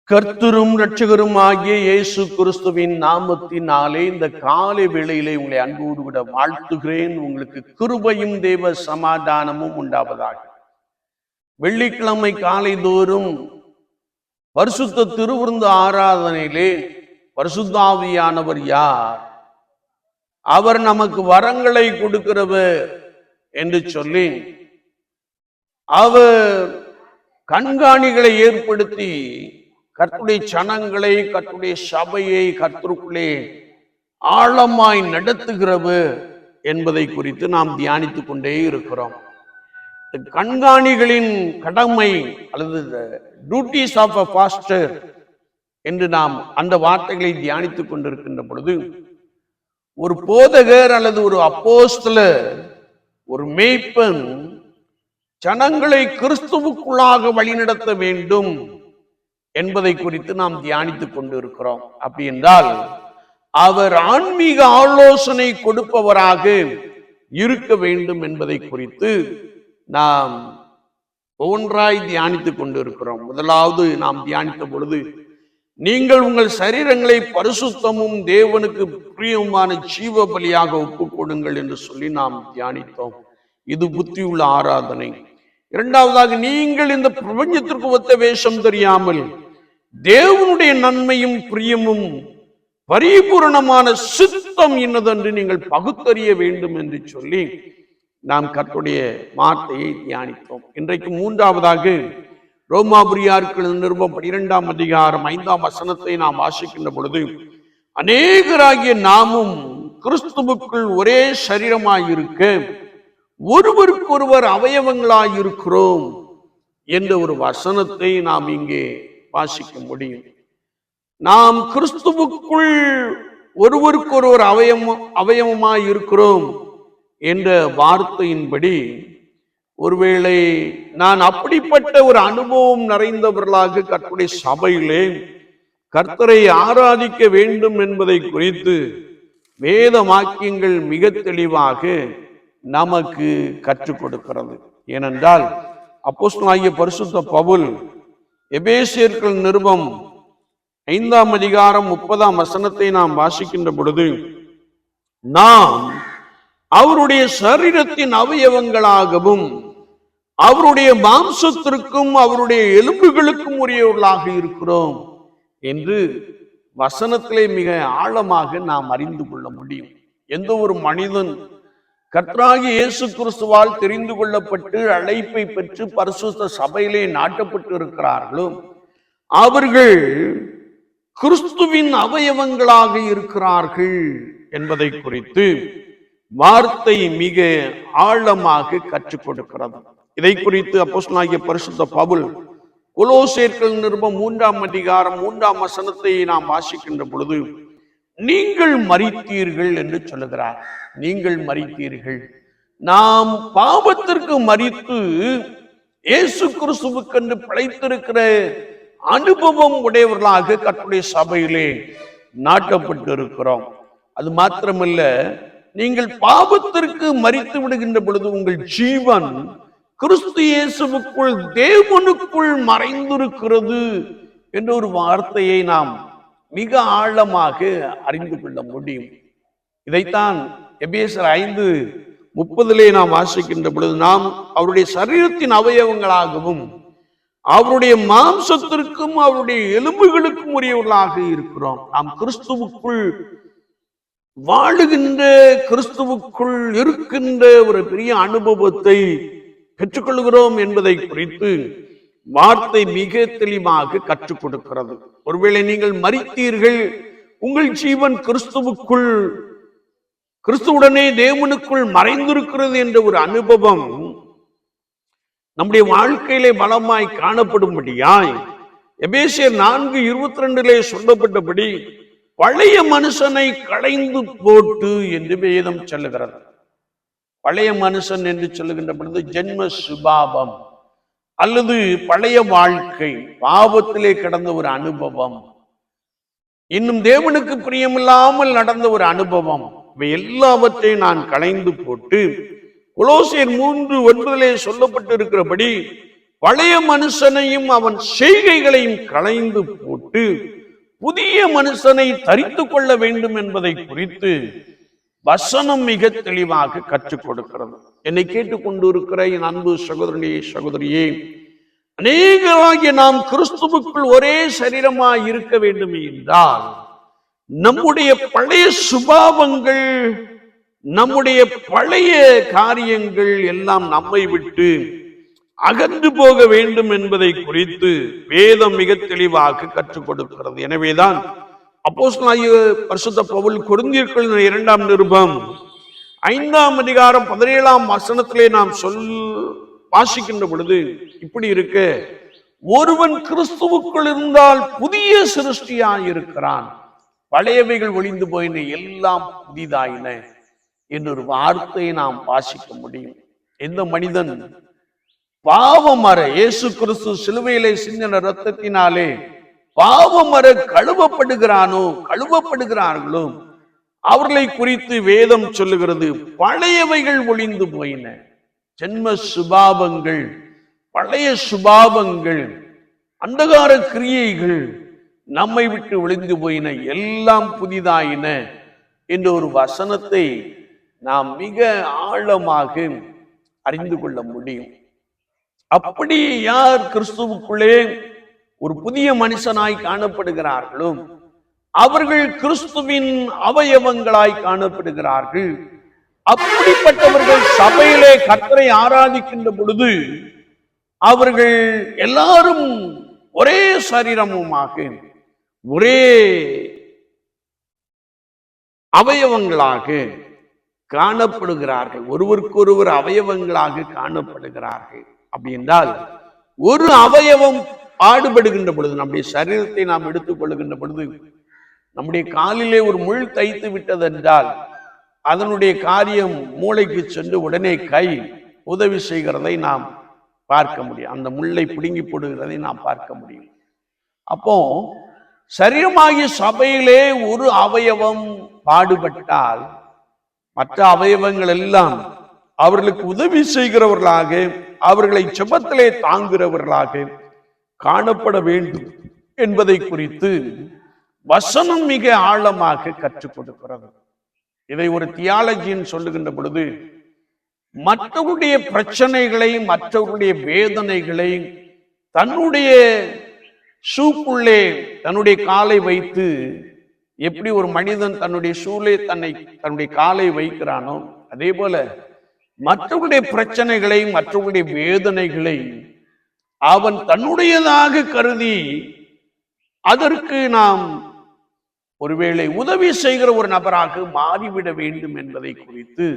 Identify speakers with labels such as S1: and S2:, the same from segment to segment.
S1: கர்த்தரும் இரட்சகரும் ஆகிய இயேசு கிறிஸ்துவின் நாமத்தினாலே இந்த காலை வேளையிலே உங்களை அன்போடு விட வாழ்த்துகிறேன். உங்களுக்கு கிருபையும் தேவ சமாதானமும் உண்டாவதாக. வெள்ளிக்கிழமை காலை தோறும் பரிசுத்த திருவிருந்து ஆராதனையிலே பரிசுத்த ஆவியானவர் யார், அவர் நமக்கு வரங்களை கொடுக்கிறவர் என்று சொல்லி அவர் கண்காணிகளை ஏற்படுத்தி கர்த்தருடைய ஜனங்களை, கர்த்தருடைய சபையை கர்த்தருக்குள்ளே ஆழமாய் நடத்துகிறவர் என்பதை குறித்து நாம் தியானித்துக் கொண்டே இருக்கிறோம். கண்காணிகளின் கடமை அல்லது டியூட்டிஸ் ஆஃப் அ பாஸ்டர் என்று நாம் அந்த வார்த்தைகளை தியானித்துக் கொண்டிருக்கின்ற பொழுது, ஒரு போதகர் அல்லது ஒரு அப்போஸ்தலர், ஒரு மேய்ப்பன் ஜனங்களை கிறிஸ்துவுக்குள்ளாக வழிநடத்த வேண்டும் என்பதை குறித்து நாம் தியானித்துக் கொண்டு இருக்கிறோம். அப்படி என்றால் அவர் ஆன்மீக ஆலோசனை கொடுப்பவராக இருக்க வேண்டும் என்பதை குறித்து நாம் ஒவ்வொன்றாய் தியானித்துக் கொண்டு இருக்கிறோம். முதலாவது நாம் தியானித்த பொழுது, நீங்கள் உங்கள் சரீரங்களை பரிசுத்தமும் தேவனுக்கு பிரியமான ஜீவ பலியாக ஒப்புக் கொடுங்கள் என்று சொல்லி நாம் தியானித்தோம். இது புத்தியுள்ள ஆராதனை. இரண்டாவதாக, நீங்கள் இந்த பிரபஞ்சத்திற்கு ஒத்த வேஷம் தெரியாமல் தேவனுடைய நன்மையும் பிரியமும் பரிபூரணமான சித்தம் இன்னதென்று நீங்கள் பகுத்தறிய வேண்டும் என்று சொல்லி நாம் கர்த்தருடைய வார்த்தையை தியானித்தோம். இன்றைக்கு மூன்றாவதாக ரோமாபுரியாருக்கு நிருபம் 12ஆம் அதிகாரம் 5ஆம் வசனத்தை நாம் வாசிக்கின்ற பொழுது, அநேகராகிய நாமும் கிறிஸ்துவுக்குள் ஒரே சரீரமாயிருக்க ஒருவருக்கொருவர் அவயவங்களாயிருக்கிறோம் என்ற ஒரு வசனத்தை நாம் இங்கே வாசிக்க முடியும். நாம் கிறிஸ்துவுக்குள் ஒருவருக்கொருவர் அவயவமாய் இருக்கிறோம் என்ற வார்த்தையின்படி, ஒருவேளை நான் அப்படிப்பட்ட ஒரு அனுபவம் நிறைந்தவர்களாக கர்த்தருடைய சபையிலே கர்த்தரை ஆராதிக்க வேண்டும் என்பதை குறித்து வேத வாக்கியங்கள் மிக தெளிவாக நமக்கு கற்றுக் கொடுக்கிறது. ஏனென்றால் அப்போஸ்தலனாகிய பரிசுத்த பவுல் எபேசியர்கள் நிருபம் 5ஆம் அதிகாரம் 30ஆம் வசனத்தை நாம் வாசிக்கின்ற பொழுது, நாம் அவருடைய சரீரத்தின் அவயவங்களாகவும் அவருடைய மாம்சத்திற்கும் அவருடைய எலும்புகளுக்கும் உரியவர்களாக இருக்கிறோம் என்று வசனத்திலே மிக ஆழமாக நாம் அறிந்து கொள்ள முடியும். எந்த ஒரு மனிதன் கர்த்தராகிய இயேசு கிறிஸ்துவால் தெரிந்து கொள்ளப்பட்டு அழைப்பை பெற்று பரிசுத்த சபையிலே நாட்டப்பட்டு இருக்கிறார்களோ, அவர்கள் கிறிஸ்துவின் அவயவங்களாக இருக்கிறார்கள் என்பதை குறித்து வார்த்தை மிக ஆழமாக கற்றுக் கொடுக்கிறது. இதை குறித்து அப்போஸ்தலனாகிய பரிசுத்த பவுல் கொலோசேயர்கள் நிருபம் 3ஆம் அதிகாரம் 3ஆம் வசனத்தை நாம் வாசிக்கின்ற பொழுது, நீங்கள் மரித்தீர்கள் என்று சொல்லுகிறார். நீங்கள் மரித்தீர்கள். நாம் பாவத்திற்கு மரித்து இயேசு கிறிஸ்துவுக்கென்று பிழைத்திருக்கிற அனுபவம் உடையவர்களாக கர்த்தருடைய சபையிலே நாட்டப்பட்டு இருக்கிறோம். அது மாத்திரமல்ல, நீங்கள் பாவத்திற்கு மரித்து விடுகின்ற பொழுது உங்கள் ஜீவன் கிறிஸ்து இயேசுவுக்குள் தேவனுக்குள் மறைந்திருக்கிறது என்ற ஒரு வார்த்தையை நாம் மிக ஆழமாக அறிந்து கொள்ள முடியும். இதைத்தான் எபேசியர் 5:30 நாம் வாசிக்கின்ற பொழுது, நாம் அவருடைய சரீரத்தின் அவயவங்களாகவும் அவருடைய மாம்சத்திற்கும் அவருடைய எலும்புகளுக்கும் உரியவர்களாக இருக்கிறோம். நாம் கிறிஸ்துவுக்குள் வாழுகின்ற, கிறிஸ்துவுக்குள் இருக்கின்ற ஒரு பெரிய அனுபவத்தை பெற்றுக்கொள்கிறோம் என்பதை குறித்து வார்த்தை மிக தெளிவாக கற்றுக் கொடுக்கிறது. ஒருவேளை நீங்கள் மரித்தீர்கள், உங்கள் ஜீவன் கிறிஸ்துவுக்குள், கிறிஸ்துவுடனே தேவனுக்குள் மறைந்திருக்கிறது என்ற ஒரு அனுபவம் நம்முடைய வாழ்க்கையிலே பலமாய் காணப்படும்படியாய் எபேசியர் 4:22 சொல்லப்பட்டபடி பழைய மனுஷனை களைந்து போட்டு என்று வேதம் சொல்லுகிறது. பழைய மனுஷன் என்று சொல்லுகின்ற பொழுது ஜென்ம சுபாவம் அல்லது பழைய வாழ்க்கை, பாவத்திலே கடந்த ஒரு அனுபவம், இன்னும் தேவனுக்கு பிரியமில்லாமல் நடந்த ஒரு அனுபவம், இவை எல்லாவற்றையும் நான் களைந்து போட்டு, கொலோசியர் 3:9 சொல்லப்பட்டு இருக்கிறபடி பழைய மனுஷனையும் அவன் செய்கைகளையும் களைந்து போட்டு புதிய மனுஷனை தரித்து கொள்ள வேண்டும் என்பதை குறித்து வசனம் மிக தெளிவாக கற்றுக் கொடுக்கிறது. என்னை கேட்டுக்கொண்டு இருக்கிற என் அன்பு சகோதரனே, சகோதரியே, அநேகராகிய நாம் கிறிஸ்துவுக்குள் ஒரே சரீரமாய் இருக்க வேண்டும் என்றால் நம்முடைய பழைய சுபாவங்கள், நம்முடைய பழைய காரியங்கள் எல்லாம் நம்மை விட்டு அகன்று போக வேண்டும் என்பதை குறித்து வேதம் மிக தெளிவாக கற்றுக் கொடுக்கிறது. எனவேதான் அப்போஸ்தலனாகிய பரிசுத்த பவுல் கொரிந்தியர்களின் 2ஆம் நிருபம் 5ஆம் அதிகாரம் 17ஆம் வசனத்திலே நாம் வாசிக்கின்ற பொழுது இப்படி இருக்க, ஒருவன் கிறிஸ்துவுக்குள் இருந்தால் புதிய சிருஷ்டியாய் இருக்கிறான், பழையவைகள் ஒளிந்து போயின, எல்லாம் புதிதாயின என்றொரு வார்த்தையை நாம் வாசிக்க முடியும். எந்த மனிதன் பாவமற இயேசு கிறிஸ்து சிலுவையிலே சிந்தின இரத்தத்தினாலே பாவமற கழுவப்படுகிறார்களோ அவர்களை குறித்து வேதம் சொல்லுகிறது, பழையவைகள் ஒளிந்து போயின. ஜென்ம சுபாவங்கள், பழைய சுபாவங்கள், அந்தகார கிரியைகள் நம்மை விட்டு ஒளிந்து போயின, எல்லாம் புதிதாயின என்ற ஒரு வசனத்தை நாம் மிக ஆழமாக அறிந்து கொள்ள முடியும். அப்படி யார் கிறிஸ்துவுக்குள்ளே ஒரு புதிய மனுஷனாய் காணப்படுகிறார்களோ அவர்கள் கிறிஸ்துவின் அவயவங்களாய் காணப்படுகிறார்கள். அப்படிப்பட்டவர்கள் சபையிலே கர்த்தரை ஆராதிக்கின்ற பொழுது அவர்கள் எல்லாரும் ஒரே சரீரமுமாக ஒரே அவயவங்களாக காணப்படுகிறார்கள், ஒருவருக்கொருவர் அவயவங்களாக காணப்படுகிறார்கள். அப்படி என்றால் ஒரு அவயவம் பாடுபடுகின்ற பொழுது, நம்முடைய சரீரத்தை நாம் எடுத்துக் கொள்ளுகின்ற பொழுது, நம்முடைய காலிலே ஒரு முள் தைத்து விட்டது என்றால் அதனுடைய காரியம் மூளைக்கு சென்று உடனே கை உதவி செய்கிறதை நாம் பார்க்க முடியும், அந்த முள்ளை பிடுங்கி போடுகிறதை நாம் பார்க்க முடியும். அப்போ சரீரமாகிய சபையிலே ஒரு அவயவம் பாடுபட்டால் மற்ற அவயவங்கள் எல்லாம் அவர்களுக்கு உதவி செய்கிறவர்களாக, அவர்களை செபத்திலே தாங்குகிறவர்களாக காணப்பட வேண்டும் என்பதை குறித்து வசனம் மிக ஆழமாக கற்றுக் கொடுக்கிறது. இதை ஒரு தியாலஜின்னு சொல்லுகின்ற பொழுது மற்றவருடைய பிரச்சனைகளை, மற்றவருடைய வேதனைகளை தன்னுடைய ஷூக்குள்ளே தன்னுடைய காலை வைத்து, எப்படி ஒரு மனிதன் தன்னுடைய ஷூலே தன்னுடைய காலை வைக்கிறானோ அதே போல மற்றவருடைய பிரச்சனைகளை, மற்றவருடைய வேதனைகளை அவன் தன்னுடையதாக கருதி அதற்கு நாம் ஒருவேளை உதவி செய்கிற ஒரு நபராக மாறிவிட வேண்டும் என்பதை குறித்து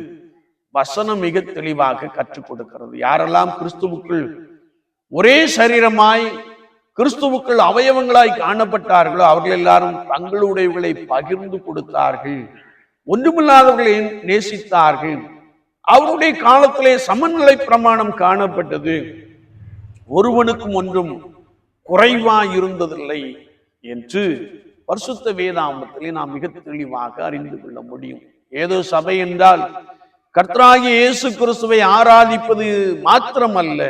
S1: வசனம் மிக தெளிவாக கற்றுக் கொடுக்கிறது. யாரெல்லாம் கிறிஸ்துவுக்குள் ஒரே சரீரமாய் கிறிஸ்துவுக்குள் அவயவங்களாய் காணப்பட்டார்களோ அவர்கள் எல்லாரும் தங்களுடையவர்களை பகிர்ந்து கொடுத்தார்கள், ஒன்றுமில்லாதவர்களை நேசித்தார்கள். அவருடைய காலத்திலே சமநிலை பிரமாணம் காணப்பட்டது, ஒருவனுக்கும் ஒன்றும் குறைவாய் இருந்ததில்லை என்று பரிசுத்த வேதாகமத்திலே நாம் மிக தெளிவாக அறிந்து கொள்ள முடியும். ஏதோ சபை என்றால் கர்த்தராகிய இயேசு கிறிஸ்துவை ஆராதிப்பது மாத்திரமல்ல,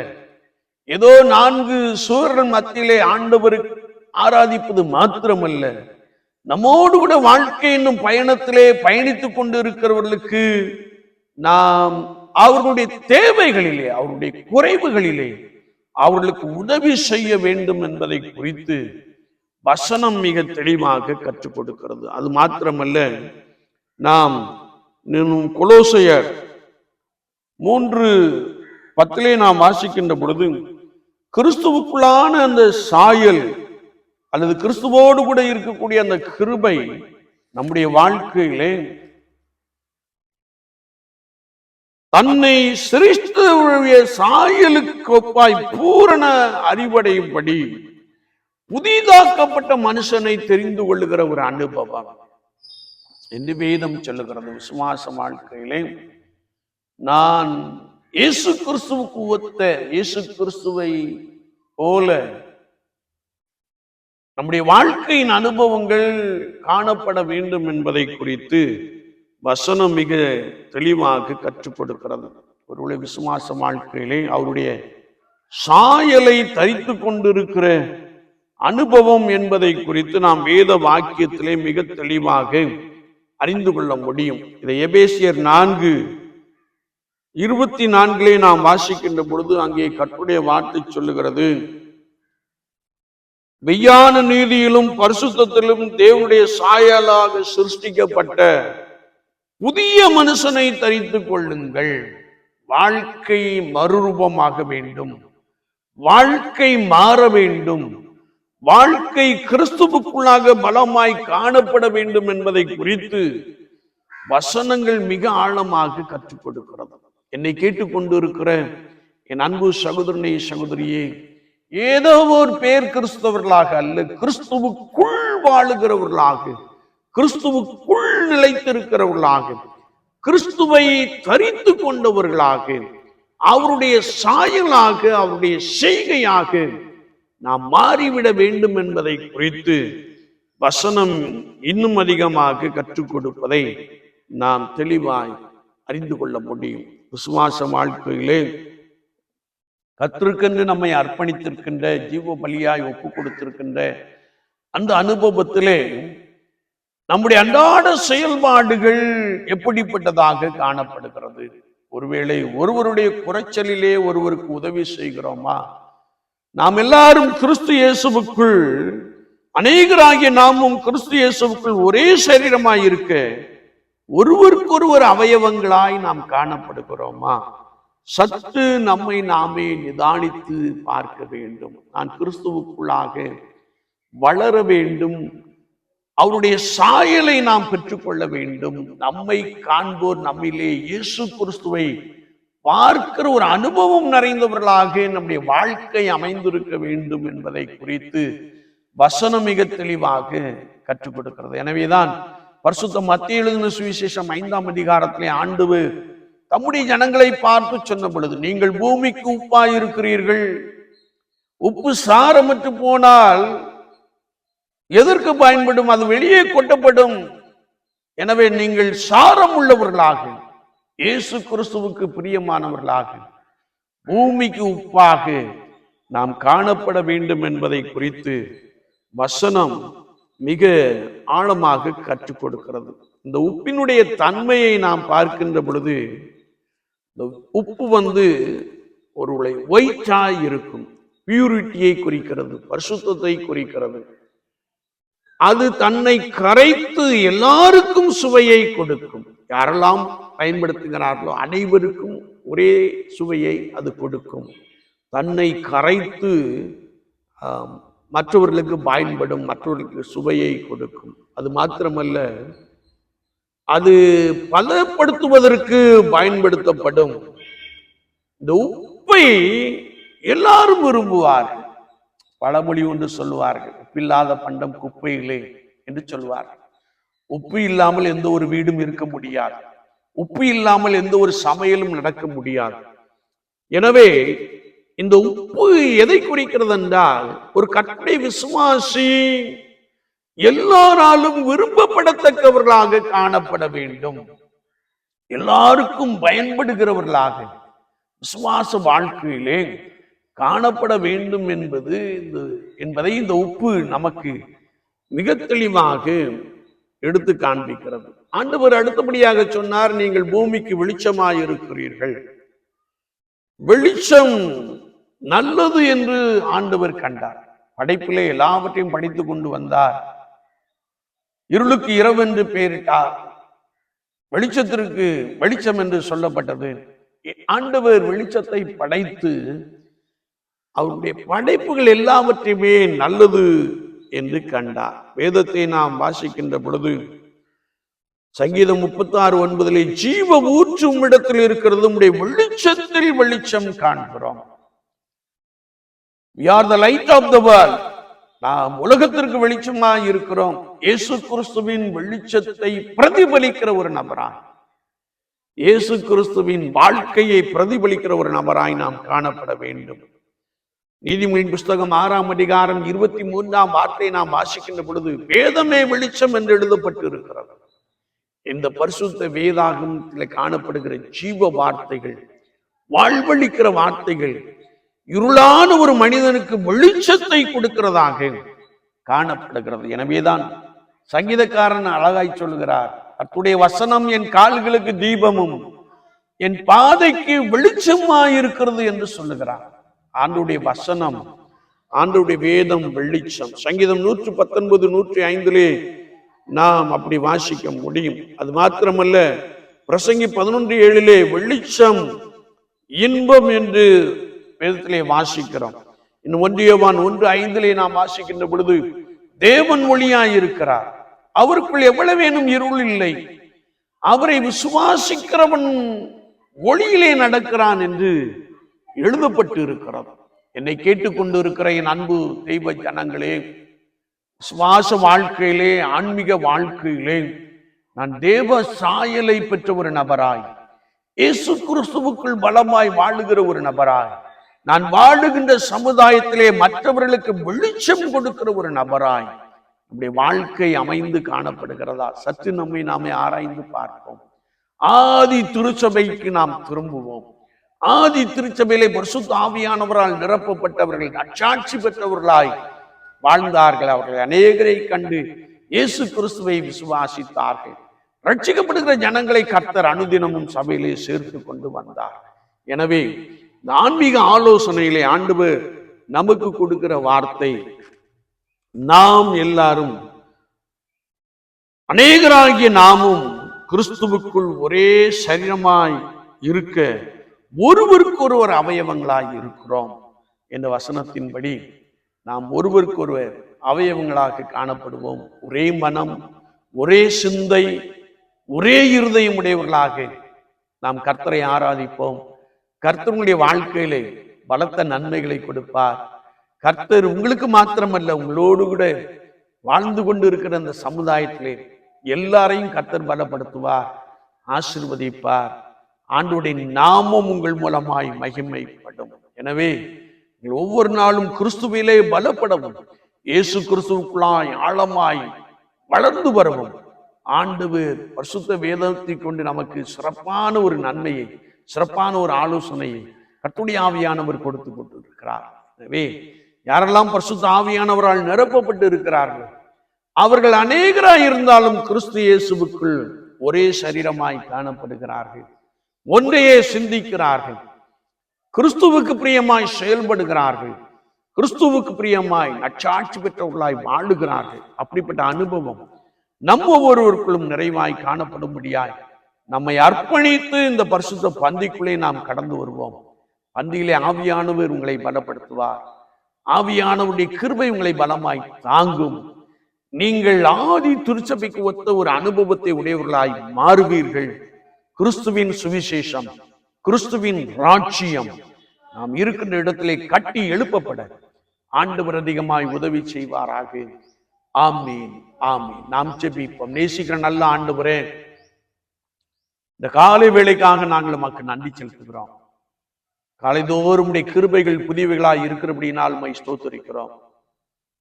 S1: ஏதோ 4 சுவர்கள் மத்தியிலே ஆண்டவருக்கு ஆராதிப்பது மாத்திரமல்ல, நம்மோடு கூட வாழ்க்கை என்னும் பயணத்திலே பயணித்துக் கொண்டு இருக்கிறவர்களுக்கு நாம் அவர்களுடைய தேவைகளிலே, அவருடைய குறைவுகளிலே அவர்களுக்கு உதவி செய்ய வேண்டும் என்பதை குறித்து வசனம் மிக தெளிவாக கற்றுக் கொடுக்கிறது. அது மாத்திரமல்ல, நாம் கொலோசையர் 3:10 நாம் வாசிக்கின்ற பொழுது கிறிஸ்துவுக்குள்ளான அந்த சாயல் அல்லது கிறிஸ்துவோடு கூட இருக்கக்கூடிய அந்த கிருபை நம்முடைய வாழ்க்கையிலே தன்னை சிருஷ்டித்தவருடைய சாயலுக்கு ஒப்பாய் பூரண அறிவடையும்படி புதிதாக்கப்பட்ட மனுஷனை தெரிந்து கொள்ளுகிற ஒரு அனுபவம் என்று வேதம் சொல்லுகிறது. விசுவாச வாழ்க்கையிலே நான் இயேசு கிறிஸ்துவுக்கு ஒத்த இயேசு கிறிஸ்துவை போல நம்முடைய வாழ்க்கையின் அனுபவங்கள் காணப்பட வேண்டும் என்பதை குறித்து வசனம் மிக தெளிவாக கற்றுக் கொடுக்கிறது. ஒருவேளை விசுவாச வாழ்க்கையிலே அவருடைய சாயலை தரித்து கொண்டிருக்கிற அனுபவம் என்பதை குறித்து நாம் வேத வாக்கியத்திலே மிக தெளிவாக அறிந்து கொள்ள முடியும். இதை எபேசியர் 4:24 நாம் வாசிக்கின்ற பொழுது அங்கே கர்த்தருடைய வார்த்தை சொல்லுகிறது, மெய்யான நீதியிலும் பரிசுத்தத்திலும் தேவனுடைய சாயலாக சிருஷ்டிக்கப்பட்ட புதிய மனுஷனை தரித்துக் கொள்ளுங்கள். வாழ்க்கை மறுரூபமாக வேண்டும், வாழ்க்கை மாற வேண்டும், வாழ்க்கை கிறிஸ்துவுக்குள்ளாக பலமாய் காணப்பட வேண்டும் என்பதை குறித்து வசனங்கள் மிக ஆழமாக கற்றுக் கொடுக்கிறது. என்னை கேட்டுக்கொண்டு இருக்கிற என் அன்பு சகோதரனே சகோதரியே, ஏதோ ஒரு பேர் கிறிஸ்தவர்களாக அல்ல, கிறிஸ்துவுக்குள் வாழுகிறவர்களாக, கிறிஸ்துவுக்குள் நிலைத்திருக்கிறவர்களாக, கிறிஸ்துவை தரித்து கொண்டவர்களாக, அவருடைய சாயலாக, அவருடைய செய்கையாக நாம் மாறிவிட வேண்டும் என்பதை குறித்து வசனம் இன்னும் அதிகமாக கற்றுக் கொடுப்பதை நாம் தெளிவாய் அறிந்து கொள்ள முடியும். விசுவாச வாழ்க்கையிலே கர்த்தருக்கென்று நம்மை அர்ப்பணித்திருக்கின்ற, ஜீவ பலியாய் ஒப்பு கொடுத்திருக்கின்ற அந்த அனுபவத்திலே நம்முடைய அன்றாட செயல்பாடுகள் எப்படிப்பட்டதாக காணப்படுகிறது? ஒருவேளை ஒருவருடைய குறைச்சலிலே ஒருவருக்கு உதவி செய்கிறோமா? நாம் எல்லாரும் கிறிஸ்து இயேசுவுக்குள், அநேகராகிய நாமும் கிறிஸ்து இயேசுவுக்குள் ஒரே சரீரமாய் இருக்க ஒருவருக்கொருவர் அவயவங்களாய் நாம் காணப்படுகிறோமா? சற்று நம்மை நாமே நிதானித்து பார்க்க வேண்டும். நான் கிறிஸ்துவுக்குள்ளாக வளர வேண்டும், அவருடைய சாயலை நாம் பெற்றுக்கொள்ள வேண்டும், நம்மை காண்போர் நம்மிலே இயேசு கிறிஸ்துவை பார்க்கிற ஒரு அனுபவம் நிறைந்தவர்களாக நம்முடைய வாழ்க்கை அமைந்திருக்க வேண்டும் என்பதை குறித்து வசனம் மிக தெளிவாக கற்றுக் கொடுக்கிறது. எனவேதான் பரிசுத்த மத்தேயு எழுதின சுவிசேஷம் 5ஆம் அதிகாரத்திலே ஆண்டவர் தம்முடைய ஜனங்களை பார்த்து சொன்ன பொழுது, நீங்கள் பூமிக்கு உப்பாய் இருக்கிறீர்கள், உப்பு சாரமற்று போனால் எதற்கு பயன்படும்? அது வெளியே கொட்டப்படும். எனவே நீங்கள் சாரம் உள்ளவர்களாக, இயேசு கிறிஸ்துவுக்கு பிரியமானவர்களாக, பூமிக்கு உப்பாக நாம் காணப்பட வேண்டும் என்பதை குறித்து வசனம் மிக ஆழமாக கற்றுக் கொடுக்கிறது. இந்த உப்பினுடைய தன்மையை நாம் பார்க்கின்ற பொழுது, இந்த உப்பு ஒரு ஒயிட்டாய் இருக்கும், பியூரிட்டியை குறிக்கிறது, பரிசுத்தத்தை குறிக்கிறது. அது தன்னை கரைத்து எல்லாருக்கும் சுவையை கொடுக்கும். யாரெல்லாம் பயன்படுத்துகிறார்களோ அனைவருக்கும் ஒரே சுவையை அது கொடுக்கும். தன்னை கரைத்து மற்றவர்களுக்கு பயன்படும், மற்றவர்களுக்கு சுவையை கொடுக்கும். அது மாத்திரமல்ல, அது பதப்படுத்துவதற்கு பயன்படுத்தப்படும். இந்த உப்பை எல்லாரும் விரும்புவார்கள். பழமொழி ஒன்று சொல்லுவார்கள், உப்பில்லாத பண்டம் குப்பையிலே என்று சொல்லுவார்கள். உப்பு இல்லாமல் எந்த ஒரு வீடும் இருக்க முடியாது, உப்பு இல்லாமல் எந்த ஒரு சமையலும் நடக்க முடியாது. எனவே இந்த உப்பு எதை குறிக்கிறது என்றால், ஒரு கட்டளை விசுவாசி எல்லாராலும் விரும்பப்படத்தக்கவர்களாக காணப்பட வேண்டும், எல்லாருக்கும் பயன்படுகிறவர்களாக விசுவாச வாழ்க்கையிலே காணப்பட வேண்டும் என்பதை இந்த உப்பு நமக்கு மிக தெளிவாக எடுத்து காண்பிக்கிறது. ஆண்டவர் அடுத்தபடியாக சொன்னார், நீங்கள் பூமிக்கு வெளிச்சமாய் இருக்கிறீர்கள். வெளிச்சம் நல்லது என்று ஆண்டவர் கண்டார். படைப்பிலே எல்லாவற்றையும் படைத்து கொண்டு வந்தார். இருளுக்கு இரவு என்று பெயரிட்டார், வெளிச்சத்திற்கு வெளிச்சம் என்று சொல்லப்பட்டது. ஆண்டவர் வெளிச்சத்தை படைத்து அவருடைய படைப்புகள் எல்லாவற்றையுமே நல்லது என்று கண்டார். வேதத்தை நாம் வாசிக்கின்ற பொழுது சங்கீதம் 36:9 ஜீவ ஊற்றும் இடத்தில் இருக்கிறது, உம்முடைய வெளிச்சத்தில் வெளிச்சம் காண்கிறோம். We are the light of the world. நாம் உலகத்திற்கு வெளிச்சமாய் இருக்கிறோம். இயேசு கிறிஸ்துவின் வெளிச்சத்தை பிரதிபலிக்கிற ஒரு நபராய், இயேசு கிறிஸ்துவின் வாழ்க்கையை பிரதிபலிக்கிற ஒரு நபராய் நாம் காணப்பட வேண்டும். நீதிமொழியின் புஸ்தகம் 6ஆம் அதிகாரம் 23ஆம் வார்த்தையை நாம் வாசிக்கின்ற பொழுது, வேதமே வெளிச்சம் என்று எழுதப்பட்டு இருக்கிறது. இந்த பரிசுத்த வேதாகமத்தில் காணப்படுகிற ஜீவ வார்த்தைகள், வாழ்வளிக்கிற வார்த்தைகள் இருளான ஒரு மனிதனுக்கு வெளிச்சத்தை கொடுக்கிறதாக காணப்படுகிறது. எனவேதான் சங்கீதக்காரன் அழகாய் சொல்லுகிறார், கர்த்தருடைய வசனம் என் கால்களுக்கு தீபமும் என் பாதைக்கு வெளிச்சமாயிருக்கிறது என்று சொல்லுகிறார். ஆண்டவருடைய வசனம், ஆண்டவருடைய வேதம் வெளிச்சம். சங்கீதம் 119, 105 நாம் அப்படி வாசிக்க முடியும். அது மாத்திரமல்ல, பிரசங்கி 11:7 வெளிச்சம் இன்பம் என்று வேதத்திலே வாசிக்கிறோம். இன்னும் 1 யோவான் 1:5 நாம் வாசிக்கின்ற பொழுது தேவன் ஒளியாய் இருக்கிறார், அவருக்குள் எவ்வளவேனும் இருள் இல்லை, அவரை விசுவாசிக்கிறவன் ஒளியிலே நடக்கிறான் என்று எழுதப்பட்டு இருக்கிறது. என்னை கேட்டுக்கொண்டு இருக்கிற என் அன்பு தெய்வ ஜனங்களே, விசுவாச வாழ்க்கையிலே, ஆன்மீக வாழ்க்கையிலே நான் தேவ சாயலை பெற்ற ஒரு நபராய், இயேசு கிறிஸ்துவுக்குள் பலமாய் வாழுகிற ஒரு நபராய், நான் வாழுகின்ற சமுதாயத்திலே மற்றவர்களுக்கு வெளிச்சம் கொடுக்கிற ஒரு நபராய் நம்முடைய வாழ்க்கை அமைந்து காணப்படுகிறதா? சற்று நம்மை நாமே ஆராய்ந்து பார்ப்போம். ஆதி திருச்சபைக்கு நாம் திரும்புவோம். ஆதி திருச்சபையிலே பரிசுத்த ஆவியானவரால் நிரப்பப்பட்டவர்கள், நற்சாட்சி பெற்றவர்களாய் வாழ்ந்தார்கள். அவர்கள் அநேகரை கண்டு இயேசு கிறிஸ்துவை விசுவாசித்தார்கள். ரட்சிக்கப்படுகிற ஜனங்களை கர்த்தர் அனுதினமும் சபையிலே சேர்த்து கொண்டு வந்தார். எனவே இந்த ஆன்மீக ஆலோசனையிலே ஆண்டவர் நமக்கு கொடுக்கிற வார்த்தை, நாம் எல்லாரும், அநேகராகிய நாமும் கிறிஸ்துவுக்குள் ஒரே சரீரமாய் இருக்க ஒருவருக்கொருவர் அவயவங்களாய் இருக்கிறோம் என்ற வசனத்தின்படி நாம் ஒருவருக்கொருவர் அவயவங்களாக காணப்படுவோம். ஒரே மனம், ஒரே சிந்தை, ஒரே இருதயம் உடையவர்களாக நாம் கர்த்தரை ஆராதிப்போம். கர்த்தருடைய வாழ்க்கையிலே பலத்த நன்மைகளை கொடுப்பார். கர்த்தர் உங்களுக்கு மாத்திரமல்ல, உங்களோடு கூட வாழ்ந்து கொண்டு இருக்கிற அந்த சமுதாயத்திலே எல்லாரையும் கர்த்தர் பலப்படுத்துவார், ஆசீர்வதிப்பார். ஆண்டவருடைய நாமம் உங்கள் மூலமாய் மகிமைப்படும். எனவே ஒவ்வொரு நாளும் கிறிஸ்துவிலே பலப்படவும், இயேசு கிறிஸ்துவுக்குள்ளாய் ஆழமாய் வளர்ந்து வரவும் ஆண்டவர் பரிசுத்த வேதத்தை கொண்டு நமக்கு சிறப்பான ஒரு நன்மையை, சிறப்பான ஒரு ஆலோசனையை கர்த்தருடைய ஆவியானவர் கொடுத்து கொண்டிருக்கிறார். எனவே யாரெல்லாம் பரிசுத்த ஆவியானவரால் நிரப்பப்பட்டு இருக்கிறார்கள், அவர்கள் அநேகராய் இருந்தாலும் கிறிஸ்து இயேசுவுக்குள் ஒரே சரீரமாய் காணப்படுகிறார்கள், ஒன்றையே சிந்திக்கிறார்கள், கிறிஸ்துவுக்கு பிரியமாய் செயல்படுகிறார்கள், கிறிஸ்துவுக்கு பிரியமாய் நற்சாட்சி பெற்றவர்களாய் வாழுகிறார்கள். அப்படிப்பட்ட அனுபவம் நம்ம ஒவ்வொருவருக்குள்ளும் நிறைவாய் காணப்படும்படியாய் நம்மை அர்ப்பணித்து இந்த பரிசுத்த பந்திக்குள்ளே நாம் கடந்து வருவோம். பந்தியிலே ஆவியானவர் உங்களை பலப்படுத்துவார். ஆவியானவருடைய கிருபை உங்களை பலமாய் தாங்கும். நீங்கள் ஆதி திருச்சபைக்கு ஒத்த ஒரு அனுபவத்தை உடையவர்களாய் மாறுவீர்கள். கிறிஸ்துவின் சுவிசேஷம், கிறிஸ்துவின் ராஜ்யம் நாம் இருக்கின்ற இடத்திலே கட்டி எழுப்பப்பட ஆண்டவர் அதிகமாய் உதவி செய்வாராக. ஆமீன், ஆமீன். நாம் ஜெபிப்போம். நேசிக்கிற நல்ல ஆண்டவரே, இந்த காலை வேளைக்காக நாங்கள் உமக்கு நன்றி செலுத்துகிறோம். காலைதோறும் கிருபைகள் புதியவைகளாய் இருக்கிறபடினால் உம்மை ஸ்தோத்திரிக்கிறோம்.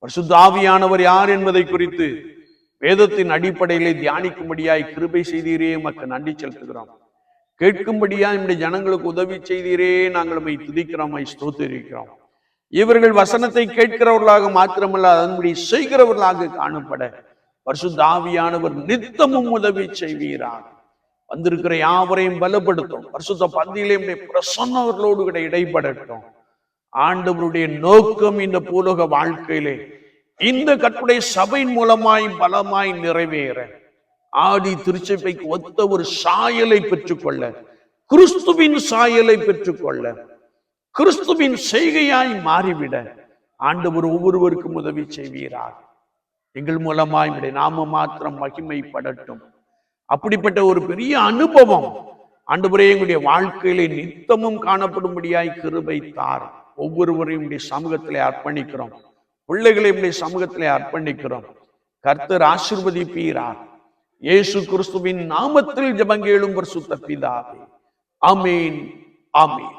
S1: பரிசுத்த ஆவியானவர் யார் என்பதை குறித்து வேதத்தின் அடிப்படையிலே தியானிக்கும்படியாய் கிருபை செய்தீரே, உமக்கு நன்றி செலுத்துகிறோம். கேட்கும்படியா நம்முடைய ஜனங்களுக்கு உதவி செய்தீரே, நாங்கள் உம்மை துதிக்கிறோம், உம்மை ஸ்தோத்திரிக்கிறோம். இவர்கள் வசனத்தை கேட்கிறவர்களாக மாத்திரமல்ல, அதன்படி செய்கிறவர்களாக காணப்பட பரிசுத்த ஆவியானவர் நித்தமும் உதவி செய்வீராக. வந்திருக்கிற யாவரையும் பலப்படுத்தும். பரிசுத்த பந்தியிலே பிரசன்னவர்களோடு கூட இடைப்படட்டும். ஆண்டவருடைய நோக்கம் இந்த பூலோக வாழ்க்கையிலே இந்த கர்த்தருடைய சபையின் மூலமாய் பலமாய் நிறைவேற, ஆதி திருச்சபைக்கு ஒத்த ஒரு சாயலை பெற்றுக்கொள்ள, கிறிஸ்துவின் சாயலை பெற்றுக்கொள்ள, கிறிஸ்துவின் செய்கையாய் மாறிவிட ஆண்டவர் ஒவ்வொருவருக்கும் உதவி செய்வீராக. எங்கள் மூலமாய் உம்முடைய நாமம் மாத்திரம் மகிமைப்படட்டும். அப்படிப்பட்ட ஒரு பெரிய அனுபவம் ஆண்டவரே எங்களுடைய வாழ்க்கையிலே நித்தமும் காணப்படும்படியாய் கிருபை தார். ஒவ்வொருவரையும் உடைய சமூகத்திலே அர்ப்பணிக்கிறோம். பிள்ளைகளை உடைய சமூகத்திலே அர்ப்பணிக்கிறோம். கர்த்தர் ஆசீர்வதிப்பீராக. இயேசு கிறிஸ்துவின் நாமத்தில் ஜெபங்கேளும் பரிசுத்த பிதாவே. ஆமீன், ஆமீன்.